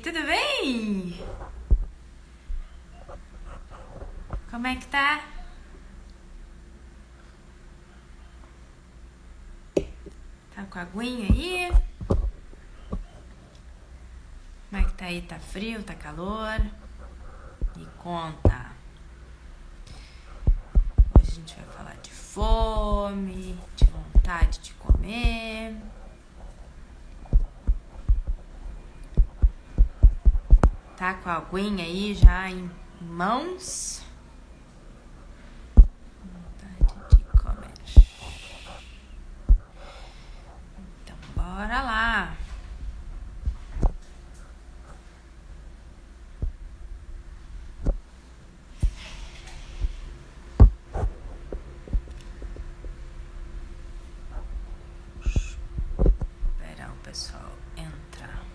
tudo bem? Como é que tá? Tá com a aguinha aí? Como é que tá aí? Tá frio? Tá calor? Me conta. Hoje a gente vai falar de fome, de vontade de comer. Tá com a aguinha aí já em mãos? Vontade de comer. Então, bora lá. Esperar o pessoal entrar.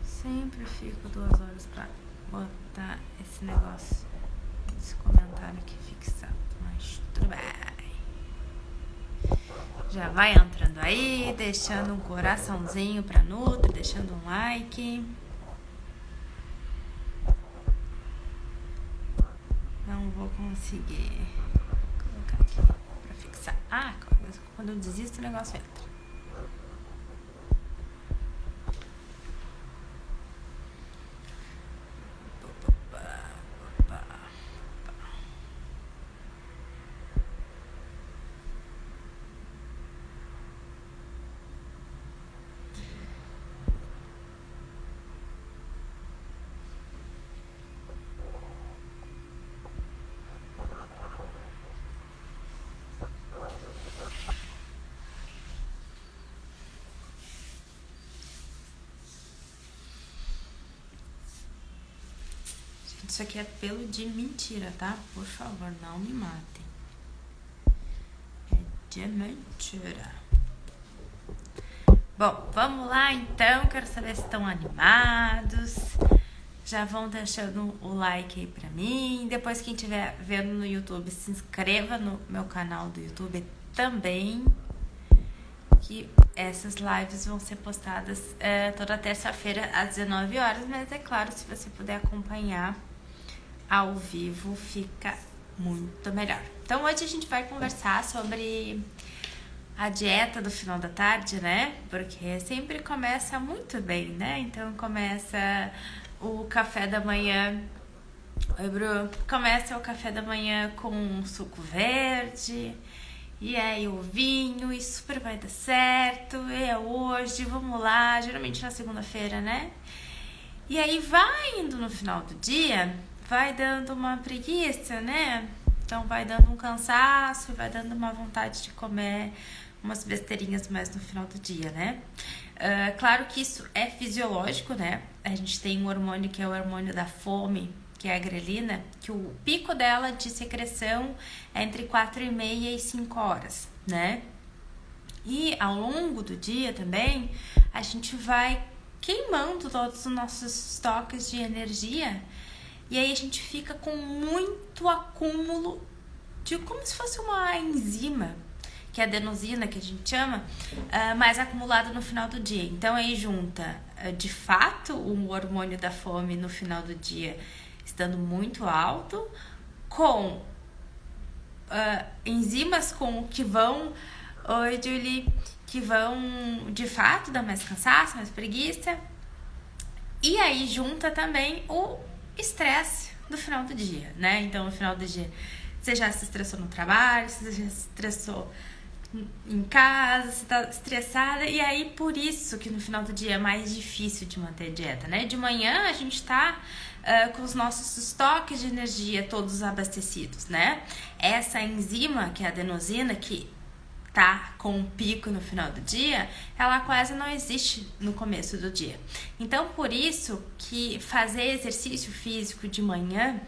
Sempre fico 2 horas pra botar esse negócio, esse comentário aqui fixado, mas tudo bem. Já vai entrando aí, deixando um coraçãozinho pra Nutri, deixando um like. Não vou conseguir colocar aqui pra fixar. Ah, quando eu desisto o negócio entra. Isso aqui é pelo de mentira, tá? Por favor, não me matem. É de mentira. Bom, vamos lá então. Quero saber se estão animados. Já vão deixando o like aí pra mim. Depois, quem estiver vendo no YouTube, se inscreva no meu canal do YouTube também. Que essas lives vão ser postadas toda terça-feira às 19 horas. Mas é claro, se você puder acompanhar ao vivo, fica muito melhor. Então, hoje a gente vai conversar sobre a dieta do final da tarde, né? Porque sempre começa muito bem, né? Então, começa o café da manhã. Oi, Bru. Começa o café da manhã com um suco verde. E aí, o vinho. E super vai dar certo. E é hoje, vamos lá. Geralmente na segunda-feira, né? E aí, vai indo no final do dia, vai dando uma preguiça, né? Então vai dando um cansaço, vai dando uma vontade de comer umas besteirinhas mais no final do dia, né? Claro que isso é fisiológico, né? A gente tem um hormônio que é o hormônio da fome, que é a grelina, que o pico dela de secreção é entre 4h30 e 5 horas, né? E ao longo do dia também, a gente vai queimando todos os nossos estoques de energia. E aí a gente fica com muito acúmulo de como se fosse uma enzima, que é a adenosina, que a gente chama, mais acumulada no final do dia. Então aí junta, de fato, o hormônio da fome no final do dia estando muito alto, com enzimas que vão, oi Julie, que vão de fato dar mais cansaço, mais preguiça. E aí junta também o estresse do final do dia, né? Então, no final do dia, você já se estressou no trabalho, você já se estressou em casa, você tá estressada, e aí por isso que no final do dia é mais difícil de manter a dieta, né? De manhã a gente tá com os nossos estoques de energia todos abastecidos, né? Essa enzima, que é a adenosina, que tá com um pico no final do dia, ela quase não existe no começo do dia. Então, por isso que fazer exercício físico de manhã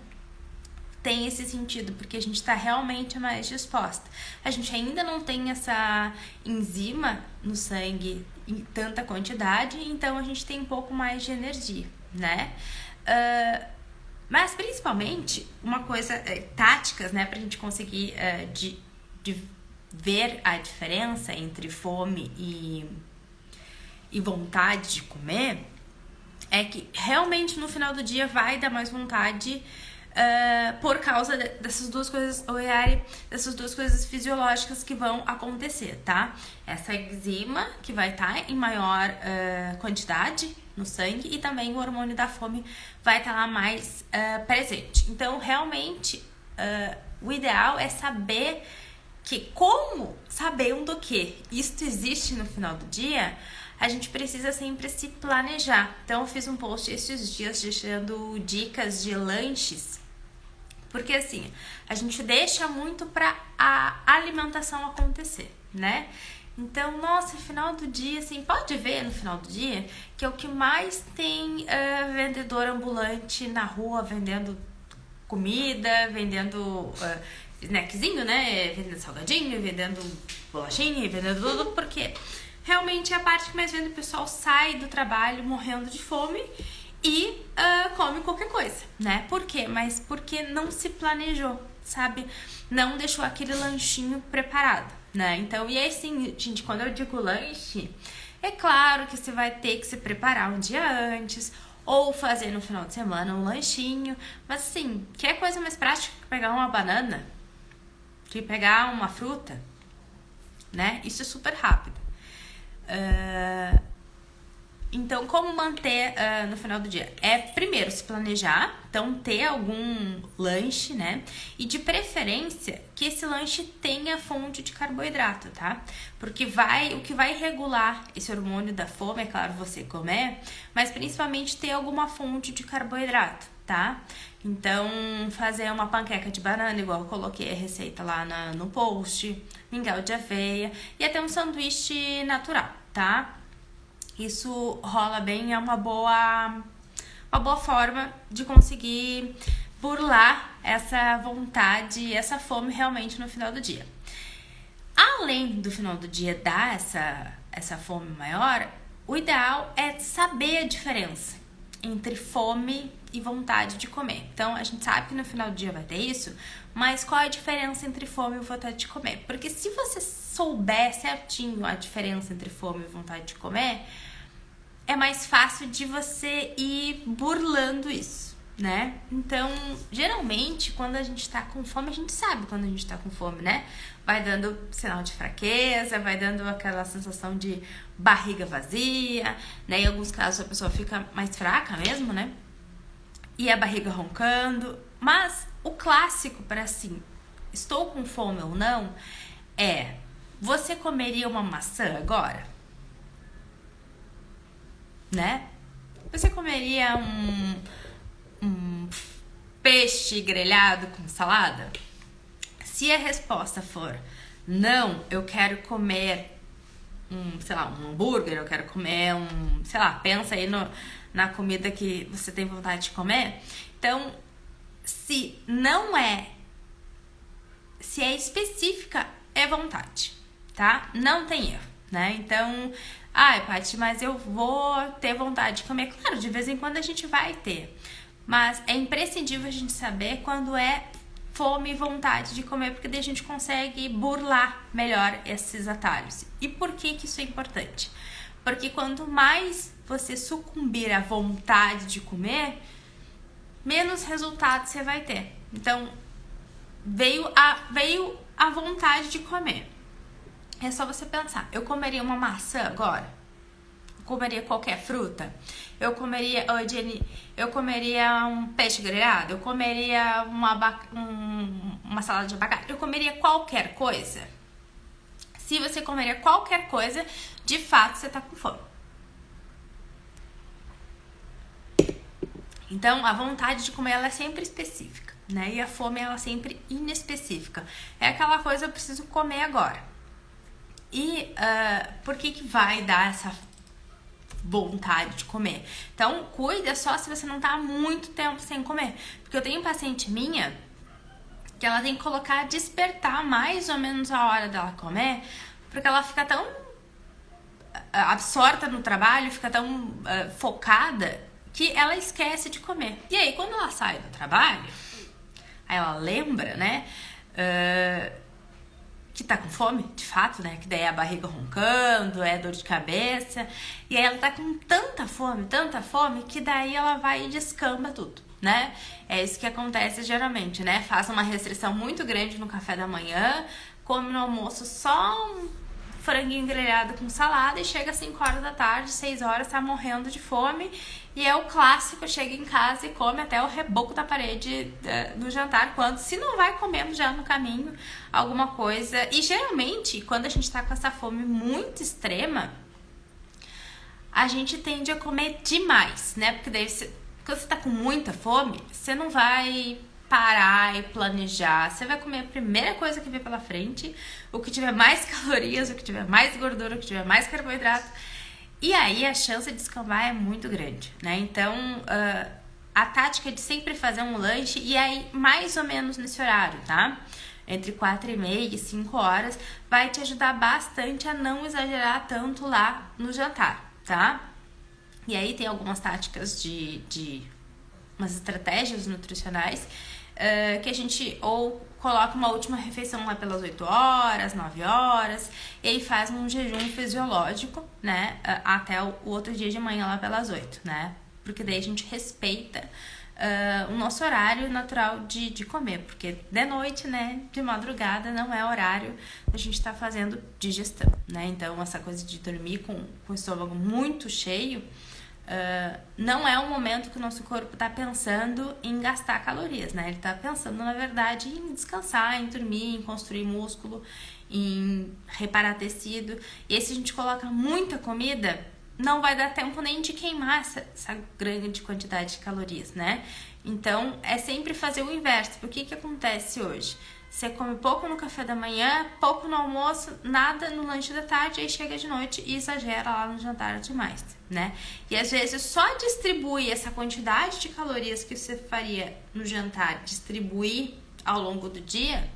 tem esse sentido, porque a gente está realmente mais disposta. A gente ainda não tem essa enzima no sangue em tanta quantidade, então a gente tem um pouco mais de energia, né? Mas principalmente, uma coisa, táticas, né, pra gente conseguir de ver a diferença entre fome e vontade de comer, é que realmente no final do dia vai dar mais vontade por causa dessas duas coisas, dessas duas coisas fisiológicas que vão acontecer, tá? Essa enzima que vai estar em maior quantidade no sangue e também o hormônio da fome vai estar lá mais presente. Então, realmente, o ideal é saber como sabendo que isto existe no final do dia, a gente precisa sempre se planejar. Então, eu fiz um post esses dias deixando dicas de lanches, porque assim, a gente deixa muito para a alimentação acontecer, né? Então, nossa, final do dia, assim, pode ver no final do dia que é o que mais tem vendedor ambulante na rua vendendo comida, vendendo snackzinho, né? Vendendo salgadinho, vendendo bolachinha, vendendo tudo, porque realmente é a parte que mais vende. O pessoal sai do trabalho morrendo de fome e come qualquer coisa, né? Por quê? Mas porque não se planejou, sabe? Não deixou aquele lanchinho preparado, né? Então, e aí sim, gente, quando eu digo lanche, é claro que você vai ter que se preparar um dia antes ou fazer no final de semana um lanchinho, mas assim, que coisa mais prática que pegar uma banana, que pegar uma fruta, né? Isso é super rápido. Então, como manter no final do dia? É primeiro se planejar, então ter algum lanche, né? E de preferência que esse lanche tenha fonte de carboidrato, tá? Porque o que vai regular esse hormônio da fome, é claro, você comer, mas principalmente ter alguma fonte de carboidrato, tá? Então, fazer uma panqueca de banana, igual eu coloquei a receita lá no post, mingau de aveia e até um sanduíche natural, tá? Isso rola bem, é uma boa forma de conseguir burlar essa vontade, essa fome realmente no final do dia. Além do final do dia dar essa fome maior, o ideal é saber a diferença entre fome e vontade de comer. Então, a gente sabe que no final do dia vai ter isso, mas qual é a diferença entre fome e vontade de comer? Porque se você souber certinho a diferença entre fome e vontade de comer, é mais fácil de você ir burlando isso, né? Então, geralmente, quando a gente tá com fome, a gente sabe quando a gente tá com fome, né? Vai dando sinal de fraqueza, vai dando aquela sensação de barriga vazia, né? Em alguns casos a pessoa fica mais fraca mesmo, né? E a barriga roncando. Mas o clássico para assim, estou com fome ou não, você comeria uma maçã agora? Né? Você comeria um peixe grelhado com salada? Se a resposta for não, eu quero comer um hambúrguer, eu quero comer pensa aí na comida que você tem vontade de comer. Então, se é específica, é vontade, tá? Não tem erro, né? Então, Paty, mas eu vou ter vontade de comer. Claro, de vez em quando a gente vai ter, mas é imprescindível a gente saber quando é fome e vontade de comer, porque daí a gente consegue burlar melhor esses atalhos. E por que isso é importante? Porque quanto mais você sucumbir à vontade de comer, menos resultado você vai ter. Então, veio a vontade de comer. É só você pensar, eu comeria uma maçã agora? Eu comeria qualquer fruta? Eu comeria um peixe grelhado? Eu comeria uma salada de abacate? Eu comeria qualquer coisa? Se você comeria qualquer coisa, de fato você tá com fome. Então, a vontade de comer ela é sempre específica, né? E a fome ela é sempre inespecífica. É aquela coisa, eu preciso comer agora. E por que vai dar essa vontade de comer? Então, cuida só se você não tá há muito tempo sem comer. Porque eu tenho paciente minha que ela tem que colocar despertar mais ou menos a hora dela comer, porque ela fica tão absorta no trabalho, fica tão focada, que ela esquece de comer. E aí, quando ela sai do trabalho, aí ela lembra, né, que tá com fome, de fato, né, que daí é a barriga roncando, é dor de cabeça, e aí ela tá com tanta fome, que daí ela vai e descamba tudo, né? É isso que acontece geralmente, né? Faz uma restrição muito grande no café da manhã, come no almoço só um franguinho grelhado com salada e chega às 5 horas da tarde, 6 horas, tá morrendo de fome. E é o clássico, chega em casa e come até o reboco da parede do jantar, quando se não vai comendo já no caminho alguma coisa. E geralmente, quando a gente tá com essa fome muito extrema, a gente tende a comer demais, né? Porque daí, quando você tá com muita fome, você não vai parar e planejar. Você vai comer a primeira coisa que vê pela frente, o que tiver mais calorias, o que tiver mais gordura, o que tiver mais carboidrato. E aí a chance de descambar é muito grande, né? Então, a tática é de sempre fazer um lanche, e aí mais ou menos nesse horário, tá? Entre 4h30 e 5 horas, vai te ajudar bastante a não exagerar tanto lá no jantar, tá? E aí tem algumas táticas umas estratégias nutricionais que a gente ou coloca uma última refeição lá pelas 8 horas, 9 horas, e aí faz um jejum fisiológico, né, até o outro dia de manhã lá pelas 8, né, porque daí a gente respeita o nosso horário natural de comer, porque de noite, né, de madrugada, não é horário da gente estar fazendo digestão, né, então essa coisa de dormir com o estômago muito cheio, não é um momento que o nosso corpo está pensando em gastar calorias, né? Ele está pensando, na verdade, em descansar, em dormir, em construir músculo, em reparar tecido. E aí, se a gente coloca muita comida, não vai dar tempo nem de queimar essa grande quantidade de calorias, né? Então, é sempre fazer o inverso. Por que acontece hoje? Você come pouco no café da manhã, pouco no almoço, nada no lanche da tarde, aí chega de noite e exagera lá no jantar demais, né? E às vezes só distribuir essa quantidade de calorias que você faria no jantar, distribuir ao longo do dia,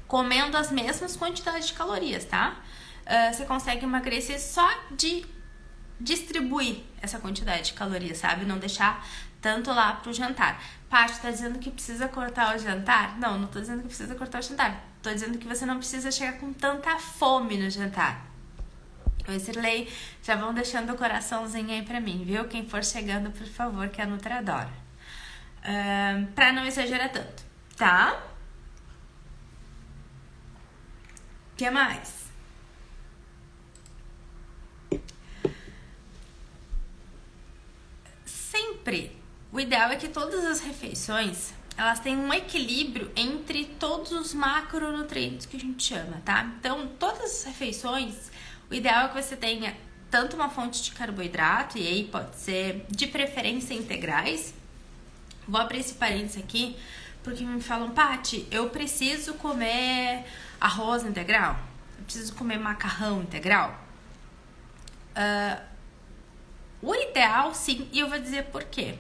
comendo as mesmas quantidades de calorias, tá? Você consegue emagrecer só de distribuir essa quantidade de calorias, sabe? Não deixar tanto lá pro jantar. Paty, tá dizendo que precisa cortar o jantar? Não, não tô dizendo que precisa cortar o jantar. Tô dizendo que você não precisa chegar com tanta fome no jantar. Oi, Sirlei, já vão deixando o coraçãozinho aí pra mim, viu? Quem for chegando, por favor, que a Nutra adora. Pra não exagerar tanto, tá? O que mais? Sempre, o ideal é que todas as refeições, elas tenham um equilíbrio entre todos os macronutrientes que a gente chama, tá? Então, todas as refeições, o ideal é que você tenha tanto uma fonte de carboidrato, e aí pode ser de preferência integrais. Vou abrir esse parênteses aqui, porque me falam, Paty, eu preciso comer arroz integral? Eu preciso comer macarrão integral? O ideal, sim, e eu vou dizer por quê.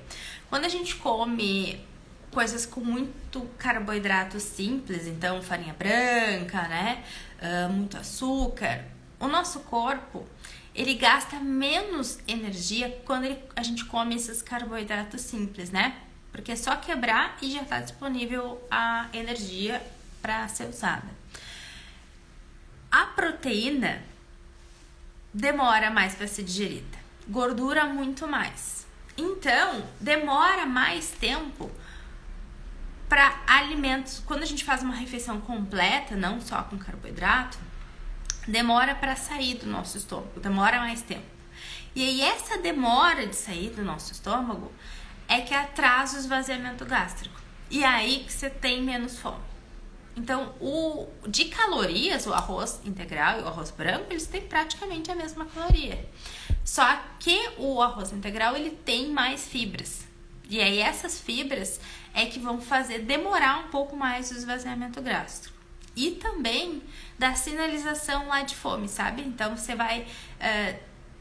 Quando a gente come coisas com muito carboidrato simples, então farinha branca, né, muito açúcar, o nosso corpo, ele gasta menos energia quando a gente come esses carboidratos simples, né? Porque é só quebrar e já está disponível a energia para ser usada. A proteína demora mais para ser digerida, gordura muito mais. Então, demora mais tempo para alimentos. Quando a gente faz uma refeição completa, não só com carboidrato, demora para sair do nosso estômago, demora mais tempo. E aí essa demora de sair do nosso estômago é que atrasa o esvaziamento gástrico. E aí que você tem menos fome. Então, de calorias, o arroz integral e o arroz branco, eles têm praticamente a mesma caloria. Só que o arroz integral, ele tem mais fibras. E aí essas fibras é que vão fazer demorar um pouco mais o esvaziamento gástrico. E também da sinalização lá de fome, sabe? Então, você vai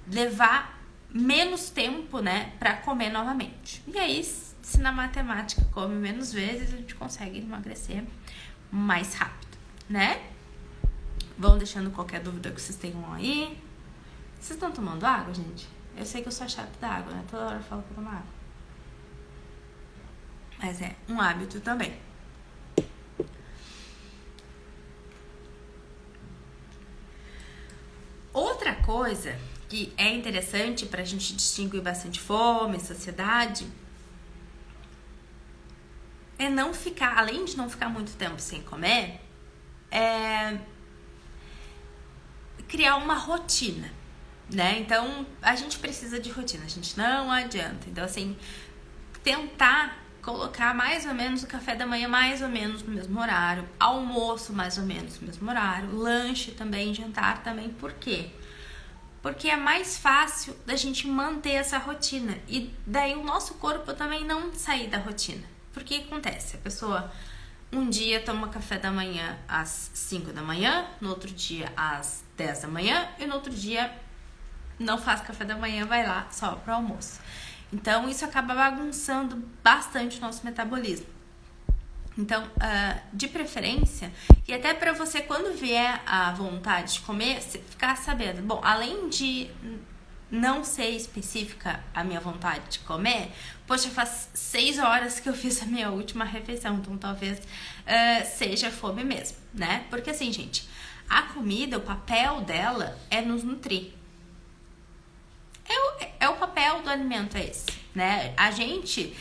levar menos tempo, né, para comer novamente. E aí, se na matemática come menos vezes, a gente consegue emagrecer mais rápido, né? Vão deixando qualquer dúvida que vocês tenham aí. Vocês estão tomando água, gente? Eu sei que eu sou chata da água, né? Toda hora eu falo pra tomar água. Mas é um hábito também. Outra coisa que é interessante pra gente distinguir bastante fome, saciedade, é não ficar, além de não ficar muito tempo sem comer, criar uma rotina, né? Então, a gente precisa de rotina, a gente não adianta. Então, assim, tentar colocar mais ou menos o café da manhã mais ou menos no mesmo horário, almoço mais ou menos no mesmo horário, lanche também, jantar também. Por quê? Porque é mais fácil da gente manter essa rotina e daí o nosso corpo também não sair da rotina. Porque acontece, a pessoa um dia toma café da manhã às 5 da manhã, no outro dia às 10 da manhã e no outro dia não faz café da manhã, vai lá só pro almoço. Então, isso acaba bagunçando bastante o nosso metabolismo. Então, de preferência, e até para você, quando vier a vontade de comer, ficar sabendo, bom, além de não ser específica a minha vontade de comer, poxa, faz 6 horas que eu fiz a minha última refeição, então talvez seja fome mesmo, né? Porque assim, gente, a comida, o papel dela é nos nutrir. O papel do alimento é esse, né? A gente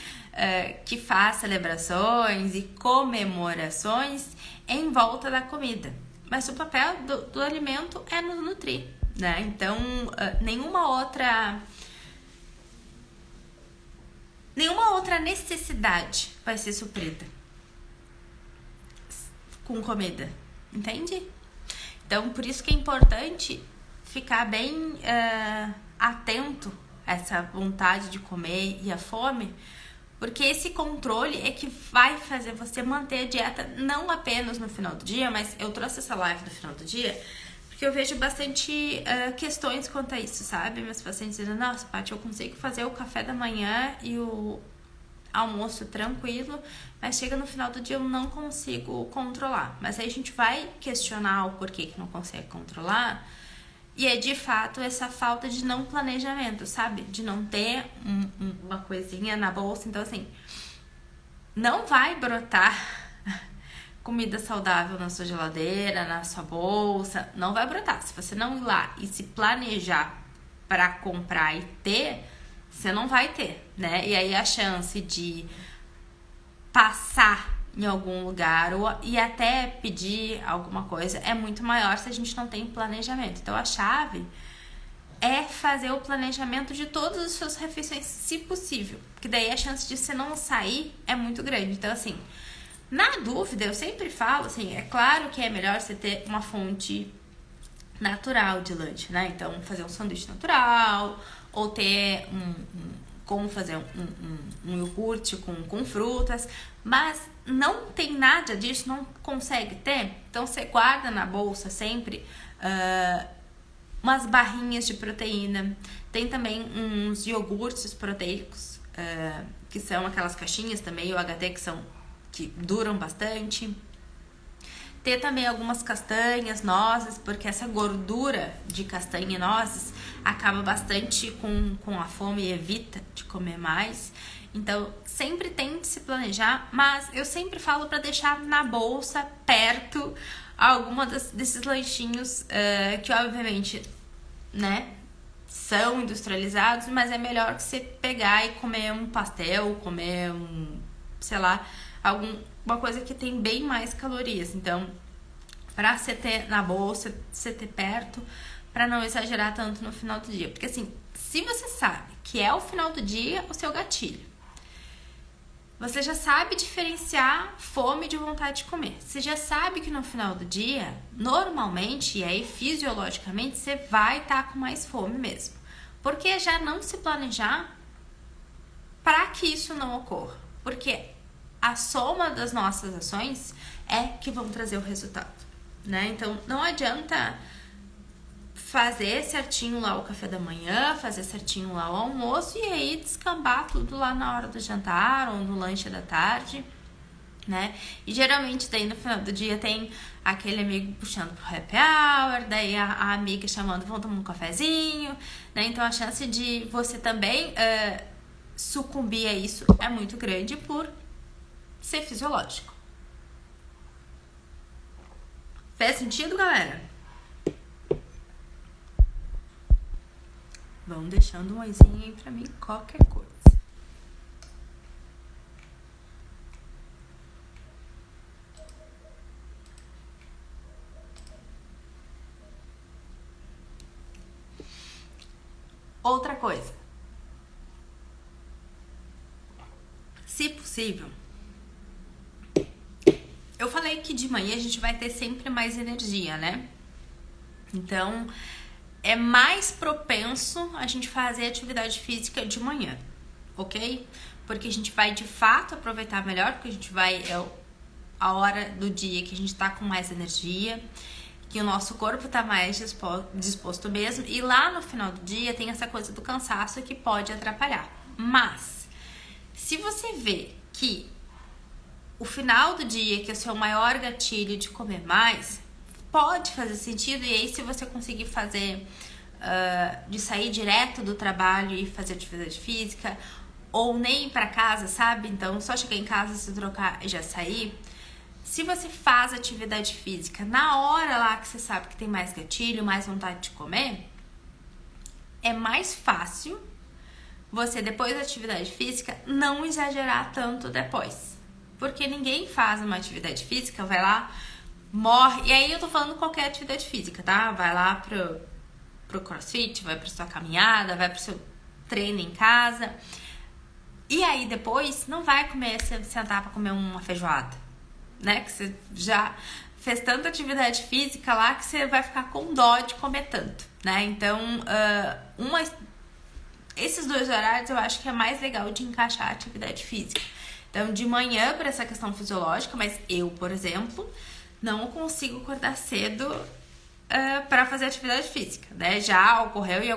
que faz celebrações e comemorações em volta da comida, mas o papel do alimento é nos nutrir, né? Então, nenhuma outra necessidade vai ser suprida com comida, entende? Então, por isso que é importante ficar bem atento a essa vontade de comer e a fome, porque esse controle é que vai fazer você manter a dieta não apenas no final do dia, mas eu trouxe essa live no final do dia porque eu vejo bastante questões quanto a isso, sabe? Meus pacientes dizendo, nossa, Paty, eu consigo fazer o café da manhã e o almoço tranquilo, mas chega no final do dia eu não consigo controlar. Mas aí a gente vai questionar o porquê que não consegue controlar. E é de fato essa falta de não planejamento, sabe? De não ter uma coisinha na bolsa. Então, assim, não vai brotar comida saudável na sua geladeira, na sua bolsa. Não vai brotar. Se você não ir lá e se planejar para comprar e ter, você não vai ter, né? E aí a chance de passar em algum lugar e até pedir alguma coisa é muito maior se a gente não tem planejamento. Então a chave é fazer o planejamento de todas as suas refeições, se possível, porque daí a chance de você não sair é muito grande. Então, assim, na dúvida, eu sempre falo, assim, é claro que é melhor você ter uma fonte natural de lanche, né? Então, fazer um sanduíche natural, ou ter como fazer um iogurte com frutas, mas não tem nada disso, não consegue ter, então você guarda na bolsa sempre umas barrinhas de proteína, tem também uns iogurtes proteicos, que são aquelas caixinhas também, o HT, que duram bastante. Ter também algumas castanhas, nozes, porque essa gordura de castanha e nozes acaba bastante com a fome e evita de comer mais. Então, sempre tente se planejar, mas eu sempre falo para deixar na bolsa, perto, alguma desses lanchinhos que obviamente, né, são industrializados, mas é melhor que você pegar e comer um pastel, comer sei lá, uma coisa que tem bem mais calorias. Então, pra você ter na bolsa, você ter perto, pra não exagerar tanto no final do dia. Porque assim, se você sabe que é o final do dia o seu gatilho, você já sabe diferenciar fome de vontade de comer. Você já sabe que no final do dia, normalmente, e aí fisiologicamente, você vai estar com mais fome mesmo. Porque já não se planejar para que isso não ocorra. Porque a soma das nossas ações é que vão trazer o resultado, né? Então, não adianta fazer certinho lá o café da manhã, fazer certinho lá o almoço e aí descambar tudo lá na hora do jantar ou no lanche da tarde, né? E geralmente daí no final do dia tem aquele amigo puxando pro happy hour, daí a amiga chamando, vamos tomar um cafezinho, né? Então a chance de você também sucumbir a isso é muito grande por ser fisiológico. Fez sentido, galera? Vão deixando um oizinho aí pra mim, qualquer coisa. Outra coisa. Se possível, eu falei que de manhã a gente vai ter sempre mais energia, né? Então, é mais propenso a gente fazer atividade física de manhã, ok? Porque a gente vai de fato aproveitar melhor, porque a gente vai, é a hora do dia que a gente tá com mais energia, que o nosso corpo tá mais disposto mesmo, e lá no final do dia tem essa coisa do cansaço que pode atrapalhar. Mas, se você vê que o final do dia, que é o seu maior gatilho de comer mais, pode fazer sentido, e aí se você conseguir fazer, de sair direto do trabalho e fazer atividade física, ou nem ir pra casa, sabe? Então, só chegar em casa, se trocar e já sair. Se você faz atividade física na hora lá que você sabe que tem mais gatilho, mais vontade de comer, é mais fácil você, depois da atividade física, não exagerar tanto depois. Porque ninguém faz uma atividade física, vai lá, morre. E aí eu tô falando qualquer atividade física, tá? Vai lá pro crossfit, vai pra sua caminhada, vai pro seu treino em casa. E aí depois não vai comer, sentar pra comer uma feijoada, né? Que você já fez tanta atividade física lá que você vai ficar com dó de comer tanto, né? Então, esses dois horários eu acho que é mais legal de encaixar a atividade física. Então, de manhã, por essa questão fisiológica, mas eu, por exemplo, não consigo acordar cedo para fazer atividade física, né? Já ocorreu em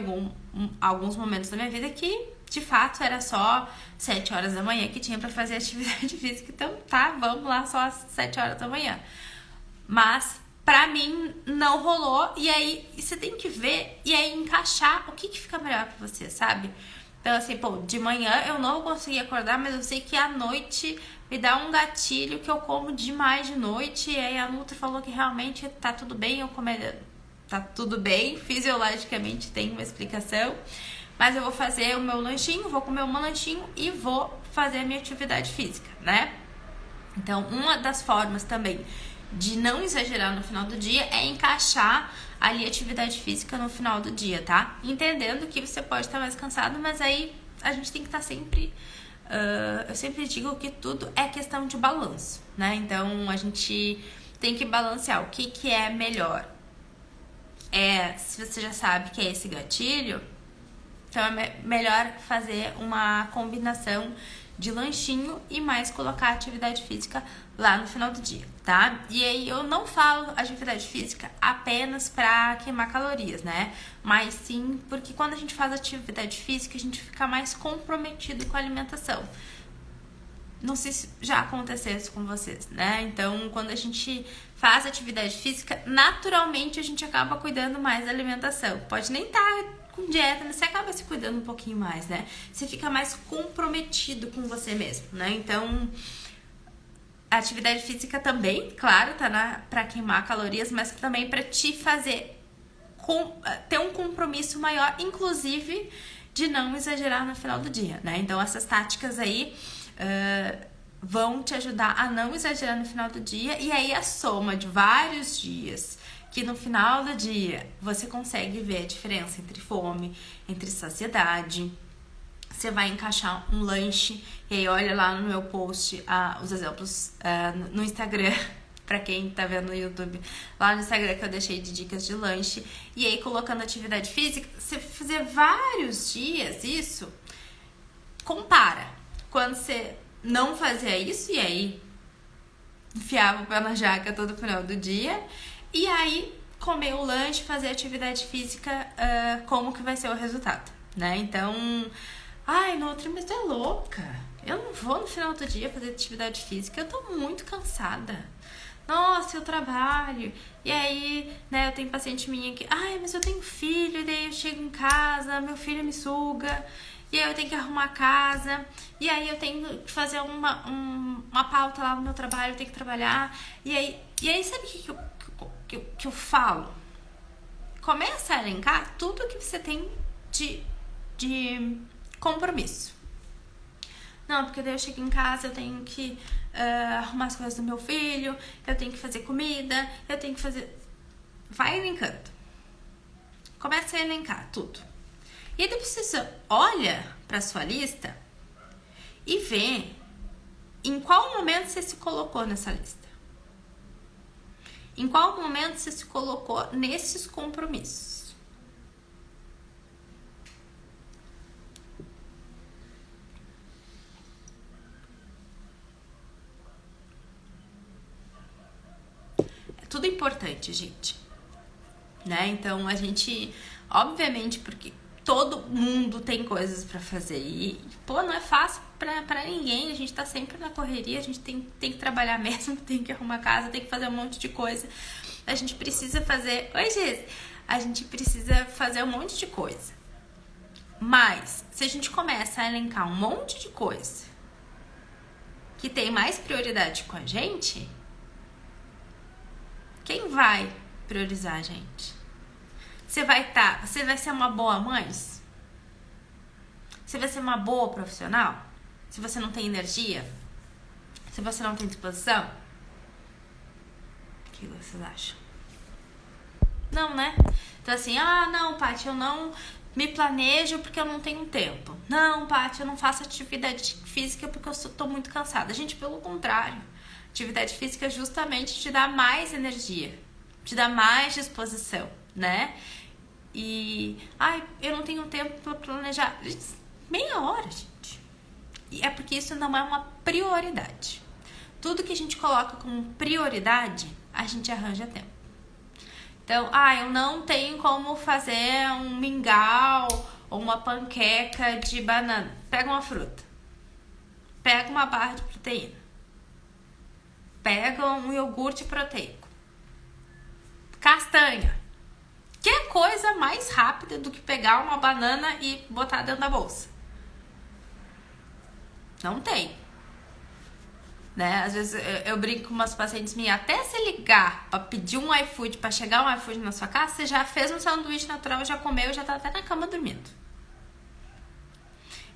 alguns momentos da minha vida que, de fato, era só 7 horas da manhã que tinha para fazer atividade física. Então, tá, vamos lá, só às 7 horas da manhã. Mas, pra mim, não rolou. E aí, você tem que ver e aí encaixar o que fica melhor pra você, sabe? Então, assim, pô, de manhã eu não consegui acordar, mas eu sei que à noite me dá um gatilho que eu como demais de noite. E aí a Nutri falou que realmente tá tudo bem eu comer. Tá tudo bem, fisiologicamente tem uma explicação. Mas eu vou fazer o meu lanchinho, vou comer um lanchinho e vou fazer a minha atividade física, né? Então, uma das formas também de não exagerar no final do dia é encaixar ali a atividade física no final do dia, tá? Entendendo que você pode estar mais cansado, mas aí a gente tem que estar sempre... eu sempre digo que tudo é questão de balanço, né? Então, a gente tem que balancear o que é melhor. Se você já sabe que é esse gatilho, então é melhor fazer uma combinação de lanchinho e mais colocar atividade física lá no final do dia, tá? E aí eu não falo atividade física apenas pra queimar calorias, né? Mas sim porque quando a gente faz atividade física, a gente fica mais comprometido com a alimentação. Não sei se já aconteceu isso com vocês, né? Então, quando a gente faz atividade física, naturalmente a gente acaba cuidando mais da alimentação. Pode nem estar com dieta, mas você acaba se cuidando um pouquinho mais, né? Você fica mais comprometido com você mesmo, né? Então, a atividade física também, claro, tá pra queimar calorias, mas também pra te fazer ter um compromisso maior, inclusive de não exagerar no final do dia, né? Então, essas táticas aí vão te ajudar a não exagerar no final do dia, e aí a soma de vários dias que no final do dia você consegue ver a diferença entre fome, entre saciedade. Você vai encaixar um lanche, e aí olha lá no meu post os exemplos no Instagram, pra quem tá vendo no YouTube, lá no Instagram que eu deixei de dicas de lanche, e aí colocando atividade física, você fazer vários dias isso, compara. Quando você não fazia isso, e aí enfiava o pé na jaca todo final do dia, e aí comer o lanche, fazer atividade física, como que vai ser o resultado, né? Então, ai, Nutri, mas tu é louca. Eu não vou no final do dia fazer atividade física, eu tô muito cansada. Nossa, eu trabalho, e aí, né, eu tenho paciente minha que, ai, mas eu tenho filho, e daí eu chego em casa, meu filho me suga, e aí eu tenho que arrumar a casa, e aí eu tenho que fazer uma pauta lá no meu trabalho, eu tenho que trabalhar, e aí sabe o que eu falo? Começa a elencar tudo que você tem de compromisso. Não, porque daí eu chego em casa, eu tenho que arrumar as coisas do meu filho, eu tenho que fazer comida, eu tenho que fazer... Vai elencando. Começa a elencar tudo. E aí depois você olha pra sua lista e vê em qual momento você se colocou nessa lista. Em qual momento você se colocou nesses compromissos. Tudo importante, gente, né? Então a gente, obviamente, porque todo mundo tem coisas pra fazer e, pô, não é fácil pra ninguém, a gente tá sempre na correria, a gente tem que trabalhar mesmo, tem que arrumar casa, tem que fazer um monte de coisa, a gente precisa fazer, oi Gis, a gente precisa fazer um monte de coisa, mas se a gente começa a elencar um monte de coisa que tem mais prioridade com a gente, quem vai priorizar a gente? Você vai ser uma boa mãe? Você vai ser uma boa profissional? Se você não tem energia? Se você não tem disposição? O que vocês acham? Não, né? Então assim, não, Paty, eu não me planejo porque eu não tenho tempo. Não, Paty, eu não faço atividade física porque eu tô muito cansada. Gente, pelo contrário. Atividade física justamente te dá mais energia, te dá mais disposição, né? E, eu não tenho tempo para planejar. Meia hora, gente. E é porque isso não é uma prioridade. Tudo que a gente coloca como prioridade, a gente arranja tempo. Então, eu não tenho como fazer um mingau ou uma panqueca de banana. Pega uma fruta. Pega uma barra de proteína. Pega um iogurte proteico. Castanha. Que coisa mais rápida do que pegar uma banana e botar dentro da bolsa? Não tem. Né? Às vezes eu brinco com umas pacientes minhas, até se ligar pra pedir um iFood, pra chegar um iFood na sua casa, você já fez um sanduíche natural, já comeu, já tá até na cama dormindo.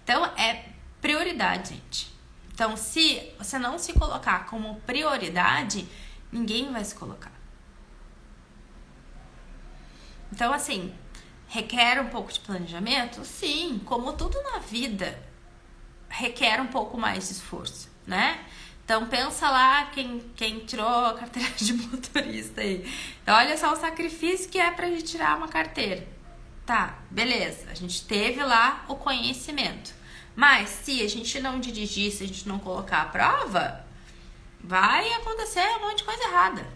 Então é prioridade, gente. Então, se você não se colocar como prioridade, ninguém vai se colocar. Então, assim, requer um pouco de planejamento? Sim, como tudo na vida, requer um pouco mais de esforço, né? Então, pensa lá quem tirou a carteira de motorista aí. Então, olha só o sacrifício que é pra gente tirar uma carteira. Tá, beleza, a gente teve lá o conhecimento. Mas se a gente não dirigir, se a gente não colocar a prova, vai acontecer um monte de coisa errada.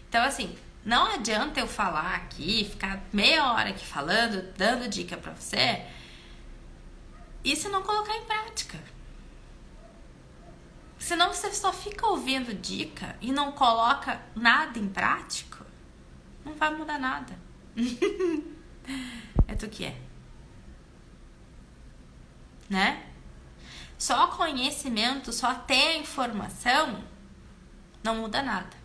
Então, assim, não adianta eu falar aqui, ficar meia hora aqui falando, dando dica pra você, e se não colocar em prática. Senão você só fica ouvindo dica e não coloca nada em prática, não vai mudar nada. É tu que é, né? Só conhecimento, só ter informação não muda nada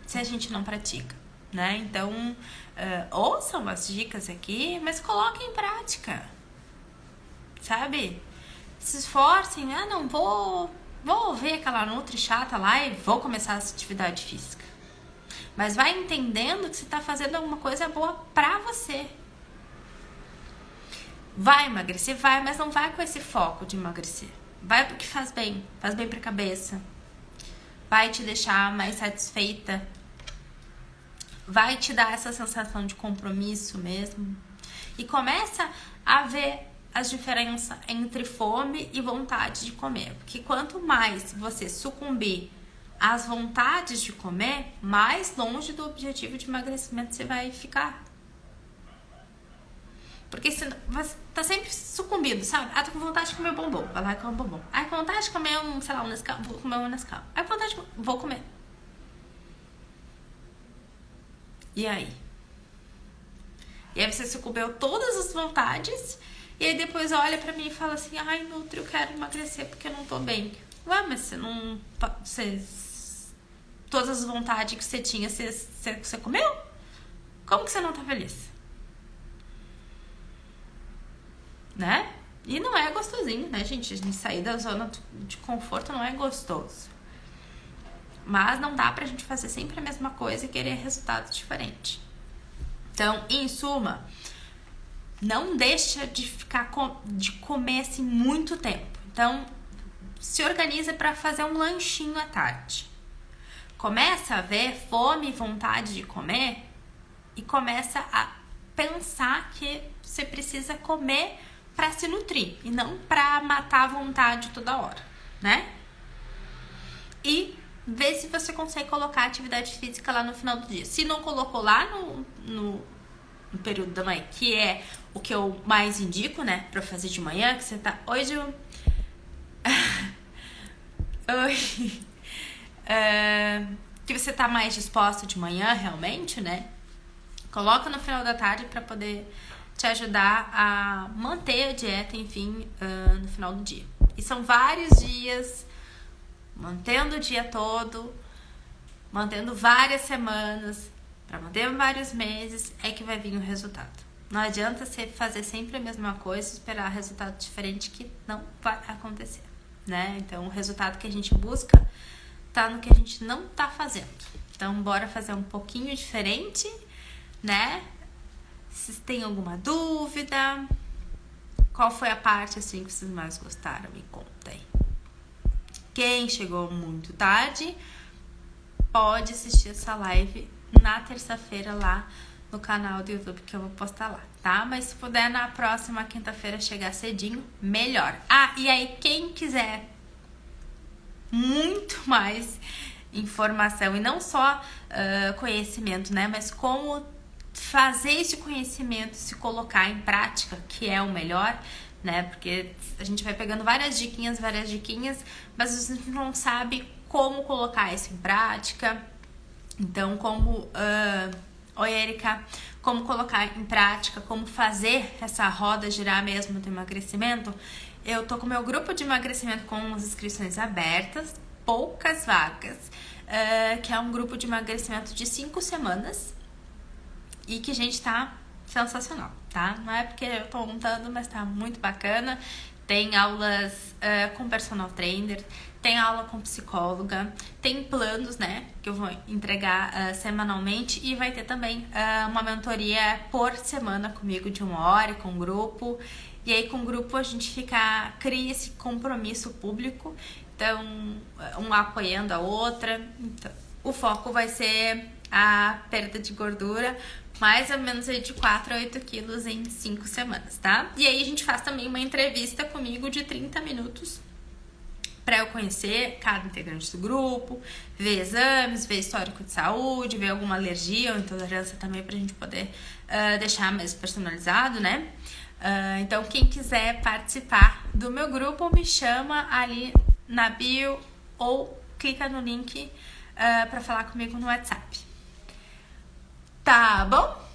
se a gente não pratica, né? Então ouçam as dicas aqui, mas coloquem em prática, sabe? Se esforcem, não vou ver aquela nutri chata lá e vou começar essa atividade física. Mas vai entendendo que você tá fazendo alguma coisa boa pra você. Vai emagrecer? Vai, mas não vai com esse foco de emagrecer. Vai porque faz bem pra cabeça. Vai te deixar mais satisfeita. Vai te dar essa sensação de compromisso mesmo. E começa a ver as diferenças entre fome e vontade de comer. Porque quanto mais você sucumbir às vontades de comer, mais longe do objetivo de emagrecimento você vai ficar. Porque senão você tá sempre sucumbindo, sabe? Ah, tô com vontade de comer bombom. Vai lá e come um bombom. Ah, com vontade de comer um, sei lá, um Nescau. Vou comer um Nescau. Ah, com vontade de... Vou comer. E aí? E aí você sucumbiu todas as vontades. E aí depois olha pra mim e fala assim: ai, Nutri, eu quero emagrecer porque eu não tô bem. Ué, mas você não... todas as vontades que você tinha, você comeu? Como que você não tá feliz? Né? E não é gostosinho, né, gente? A gente sair da zona de conforto não é gostoso. Mas não dá pra gente fazer sempre a mesma coisa e querer resultados diferentes. Então, em suma, não deixa de ficar de comer assim muito tempo. Então, se organiza pra fazer um lanchinho à tarde. Começa a ver fome e vontade de comer e começa a pensar que você precisa comer pra se nutrir e não pra matar a vontade toda hora, né? E vê se você consegue colocar atividade física lá no final do dia. Se não colocou lá no período da manhã, que é o que eu mais indico, né, pra fazer de manhã, que você tá... Hoje eu... que você tá mais disposta de manhã, realmente, né? Coloca no final da tarde pra poder te ajudar a manter a dieta, enfim, no final do dia. E são vários dias, mantendo o dia todo, mantendo várias semanas, para manter vários meses, é que vai vir o resultado. Não adianta você fazer sempre a mesma coisa e esperar resultado diferente, que não vai acontecer, né? Então, o resultado que a gente busca tá no que a gente não tá fazendo. Então, bora fazer um pouquinho diferente, né? Se tem alguma dúvida, qual foi a parte assim que vocês mais gostaram, me contem. Quem chegou muito tarde pode assistir essa live na terça-feira lá no canal do YouTube, que eu vou postar lá, tá? Mas se puder na próxima quinta-feira chegar cedinho, melhor. Ah, e aí quem quiser muito mais informação e não só conhecimento, né? Mas como fazer esse conhecimento, se colocar em prática, que é o melhor, né? Porque a gente vai pegando várias diquinhas, mas a gente não sabe como colocar isso em prática. Então, como... Oi, Erika. Como colocar em prática, como fazer essa roda girar mesmo do emagrecimento. Eu tô com o meu grupo de emagrecimento com as inscrições abertas, poucas vagas, que é um grupo de emagrecimento de 5 semanas. E que, gente, tá sensacional, tá? Não é porque eu tô montando, mas tá muito bacana. Tem aulas com personal trainer, tem aula com psicóloga, tem planos, né? Que eu vou entregar semanalmente. E vai ter também uma mentoria por semana comigo de 1 hora, com o grupo. E aí, com o grupo, a gente cria esse compromisso público. Então, uma apoiando a outra. Então, o foco vai ser a perda de gordura, mais ou menos aí de 4 a 8 quilos em 5 semanas, tá? E aí a gente faz também uma entrevista comigo de 30 minutos pra eu conhecer cada integrante do grupo, ver exames, ver histórico de saúde, ver alguma alergia ou intolerância também pra gente poder deixar mais personalizado, né? Então quem quiser participar do meu grupo, me chama ali na bio ou clica no link pra falar comigo no WhatsApp. Tá bom?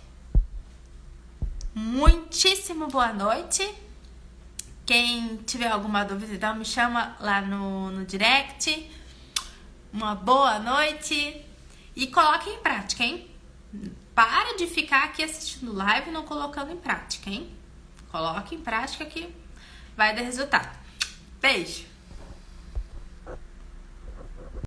Muitíssimo boa noite. Quem tiver alguma dúvida, então me chama lá no direct. Uma boa noite. E coloque em prática, hein? Para de ficar aqui assistindo live e não colocando em prática, hein? Coloque em prática que vai dar resultado. Beijo!